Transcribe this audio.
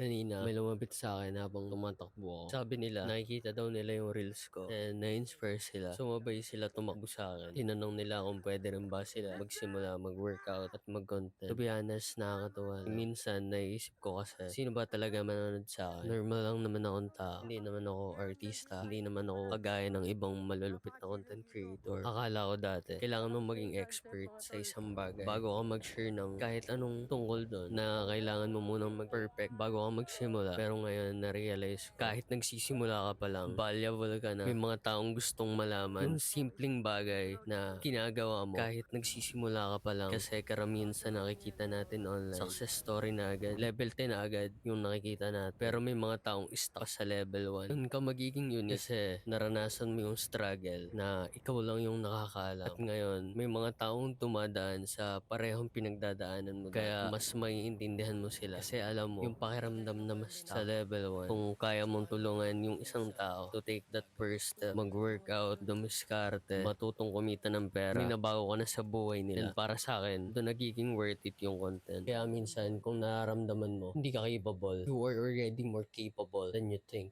Kanina may lumapit sa'kin habang tumatakbo ako. Sabi nila nakikita daw nila yung reels ko and na-inspire sila. Sumabay sila tumakbo sa'kin. Tinanong nila kung puwede rin ba sila magsimula mag-workout at mag-content. To be honest, nakakatuwa lang. Minsan naiisip ko kasi, sino ba talaga manonood sa'kin? Normal lang naman akong tao. Hindi naman ako artista. Hindi naman ako kagaya ng ibang malulupit na content creator. Akala ko dati, kailangan mong maging expert sa isang bagay bago ka mag-share ng kahit anong tungkol doon, na kailangan mo munang mag-perfect bago ka magsimula. Pero ngayon, na-realize ko, kahit nagsisimula ka pa lang, valuable ka na. May mga taong gustong malaman yung simpleng bagay na ginagawa mo kahit nagsisimula ka pa lang. Kasi karamihan sa nakikita natin online, success story na agad, level 10 na agad yung nakikita natin. Pero may mga taong stuck sa level 1. Doon ka magiging unique kasi naranasan mo yung struggle na ikaw lang yung nakakaalam. At ngayon, may mga taong dumadaan sa parehong pinagdadaanan mo. Kaya mas maiintindihan mo sila kasi alam mo yung pakiramdam na mas sa level 1. Kung kaya mong tulungan yung isang tao to take that first step, mag-workout, dumiskarte, matutong kumita ng pera, may nabago ka na sa buhay nila. And para sa akin, doon nagiging worth it yung content. Kaya minsan, kung nararamdaman mo hindi ka capable, you are already more capable than you think.